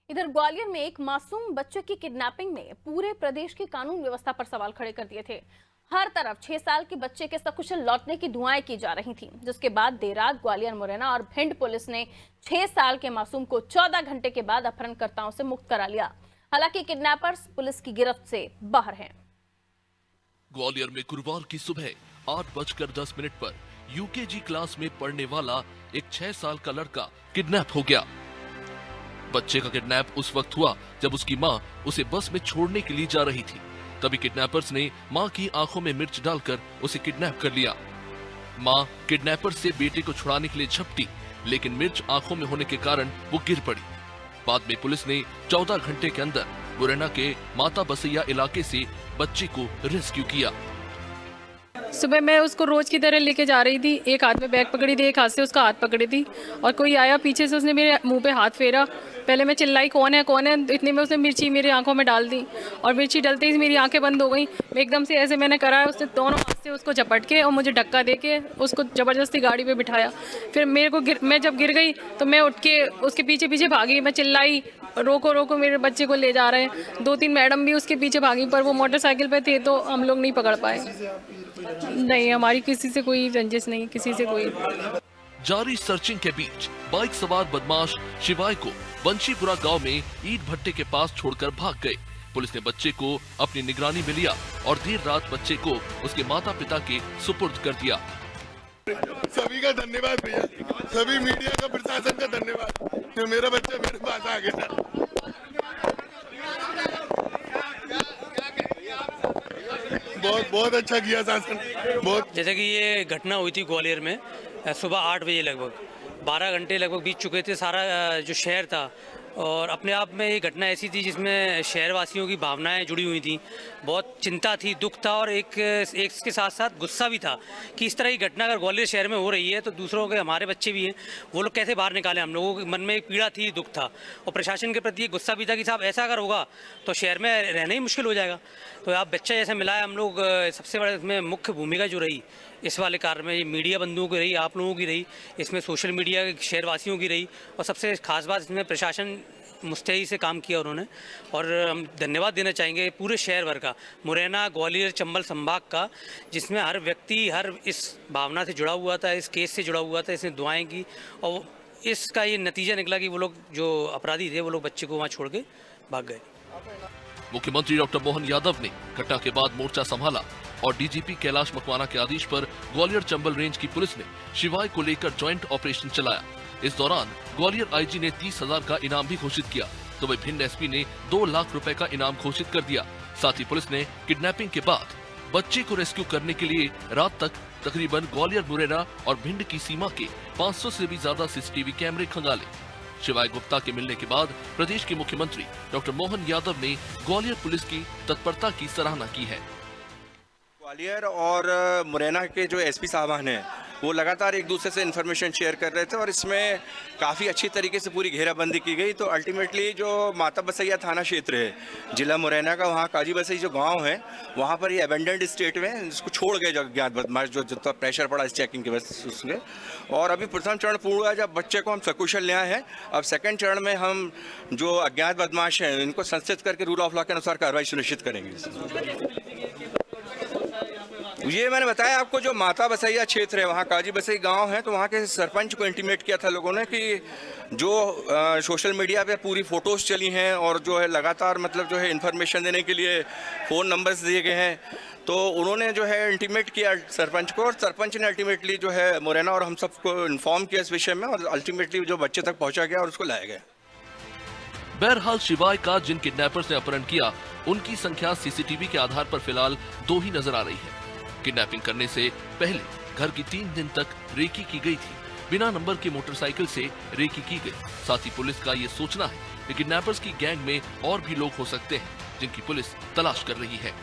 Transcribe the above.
इधर ग्वालियर में एक मासूम बच्चे की किडनैपिंग ने पूरे प्रदेश की कानून व्यवस्था पर सवाल खड़े कर दिए थे। हर तरफ 6 साल के बच्चे के सकुशल लौटने की दुआएं की जा रही थीं, जिसके बाद देर रात ग्वालियर, मुरैना और भिंड पुलिस ने 6 साल के मासूम को 14 घंटे के बाद अपहरणकर्ताओं से मुक्त करा लिया। हालांकि किडनैपर्स पुलिस की गिरफ्त से बाहर हैं। ग्वालियर में गुरुवार की सुबह 8:10 पर यूकेजी क्लास में पढ़ने वाला एक 6 साल का लड़का किडनैप हो गया। बच्चे का किडनैप उस वक्त हुआ जब उसकी मां उसे बस में छोड़ने के लिए जा रही थी। तभी किडनैपर्स ने मां की आंखों में मिर्च डालकर उसे किडनैप कर लिया। मां किडनैपर से बेटे को छुड़ाने के लिए झपटी, लेकिन मिर्च आंखों में होने के कारण वो गिर पड़ी। बाद में पुलिस ने 14 घंटे के अंदर मुरैना के माता बसैया इलाके से बच्चे को रेस्क्यू किया। सुबह मैं उसको रोज की तरह लेके जा रही थी। एक हाथ में बैग पकड़ी थी, एक हाथ से उसका हाथ पकड़ी थी और कोई आया पीछे से, उसने मेरे मुंह पे हाथ फेरा। पहले मैं चिल्लाई कौन है कौन है, इतने में उसने मिर्ची मेरी आंखों में डाल दी और मिर्ची डलते ही मेरी आंखें बंद हो गई। एकदम से ऐसे मैंने करा, उसने दोनों हाथ से उसको झपट के और मुझे धक्का दे के उसको ज़बरदस्ती गाड़ी पे बिठाया। फिर मेरे को मैं जब गिर गई तो मैं उठ के उसके पीछे पीछे भागी। मैं चिल्लाई रोको रोको, मेरे बच्चे को ले जा रहे हैं। 2-3 मैडम भी उसके पीछे भागी, पर वो मोटरसाइकिल पे थे तो हम लोग नहीं पकड़ पाए। नहीं, हमारी किसी से कोई रंजिश नहीं, किसी से कोई। जारी सर्चिंग के बीच बाइक सवार बदमाश शिवाय को बंशीपुरा गांव में ईट भट्टे के पास छोड़कर भाग गए। पुलिस ने बच्चे को अपनी निगरानी में लिया और देर रात बच्चे को उसके माता पिता के सुपुर्द कर दिया। सभी का धन्यवाद भैया, सभी मीडिया का, प्रशासन का धन्यवाद जो मेरा बच्चा मेरे पास आ गया। बहुत अच्छा किया शासन, बहुत। जैसे कि ये घटना हुई थी ग्वालियर में सुबह 8 बजे लगभग, 12 घंटे लगभग बीत चुके थे। सारा जो शहर था और अपने आप में ये घटना ऐसी थी जिसमें शहरवासियों की भावनाएं जुड़ी हुई थी। बहुत चिंता थी, दुख था और एक के साथ साथ गुस्सा भी था कि इस तरह की घटना अगर ग्वालियर शहर में हो रही है तो दूसरों के, हमारे बच्चे भी हैं, वो लोग कैसे बाहर निकालें। हम लोगों के मन में एक पीड़ा थी, दुख था और प्रशासन के प्रति एक गुस्सा भी था कि साहब ऐसा अगर होगा तो शहर में रहना ही मुश्किल हो जाएगा। तो आप बच्चा जैसे मिला है, हम लोग सबसे बड़ा इसमें मुख्य भूमिका जो रही इस वाले कार्य में, ये मीडिया बंधुओं की रही, आप लोगों की रही, इसमें सोशल मीडिया शहरवासियों की रही और सबसे खास बात इसमें प्रशासन मुस्तैदी से काम किया उन्होंने। और हम धन्यवाद देना चाहेंगे पूरे शहर भर का, मुरैना, ग्वालियर, चंबल संभाग का, जिसमें हर व्यक्ति हर इस भावना से जुड़ा हुआ था, इस केस से जुड़ा हुआ था, इसने दुआएं की और इसका ये नतीजा निकला कि वो लोग जो अपराधी थे वो लोग बच्चे को वहाँ छोड़ के भाग गए। मुख्यमंत्री डॉक्टर मोहन यादव ने घटना के बाद मोर्चा संभाला और डीजीपी कैलाश मकवाना के आदेश पर ग्वालियर चंबल रेंज की पुलिस ने शिवाय को लेकर ज्वाइंट ऑपरेशन चलाया। इस दौरान ग्वालियर आईजी ने 30,000 का इनाम भी घोषित किया, तो वही भिंड एसपी ने 2 लाख रुपए का इनाम घोषित कर दिया। साथ ही पुलिस ने किडनैपिंग के बाद बच्चे को रेस्क्यू करने के लिए रात तक तकरीबन ग्वालियर, मुरैना और भिंड की सीमा के 500 से भी ज्यादा सीसीटीवी कैमरे खंगाले। शिवाय गुप्ता के मिलने के बाद प्रदेश के मुख्यमंत्री डॉक्टर मोहन यादव ने ग्वालियर पुलिस की तत्परता की सराहना की है। ग्वालियर और मुरैना के जो एसपी साहबान हैं वो लगातार एक दूसरे से इन्फॉर्मेशन शेयर कर रहे थे और इसमें काफ़ी अच्छी तरीके से पूरी घेराबंदी की गई। तो अल्टीमेटली जो माता बसैया थाना क्षेत्र है जिला मुरैना का, वहाँ काजी बसई जो गांव है, वहाँ पर ये अबेंडेंड स्टेट में इसको छोड़ गए जो अज्ञात बदमाश, जो जितना प्रेशर पड़ा इस चेकिंग के वजह से उसमें। और अभी प्रथम चरण पूर्ण हुआ जब बच्चे को हम सकुशल न्याय है। अब सेकेंड चरण में हम जो अज्ञात बदमाश हैं इनको संस्थित करके रूल ऑफ लॉ के अनुसार कार्रवाई सुनिश्चित करेंगे। ये मैंने बताया आपको, जो माता बसैया क्षेत्र है वहाँ काजी बसई गांव है, तो वहाँ के सरपंच को इंटीमेट किया था लोगों ने कि जो सोशल मीडिया पे पूरी फ़ोटोज़ चली हैं और जो है लगातार मतलब जो है इन्फॉर्मेशन देने के लिए फ़ोन नंबर्स दिए गए हैं, तो उन्होंने जो है इंटीमेट किया सरपंच को और सरपंच ने अल्टीमेटली जो है मुरैना और हम सबको इन्फॉर्म किया इस विषय में और अल्टीमेटली जो बच्चे तक पहुँचा गया और उसको लाया गया। बहरहाल शिवाय का जिन किडनैपर्स ने अपहरण किया उनकी संख्या सीसीटीवी के आधार पर फिलहाल 2 ही नजर आ रही है। किडनैपिंग करने से पहले घर की 3 दिन तक रेकी की गई थी। बिना नंबर की मोटरसाइकिल से रेकी की गई। साथ ही पुलिस का ये सोचना है कि किडनैपर्स की गैंग में और भी लोग हो सकते हैं जिनकी पुलिस तलाश कर रही है।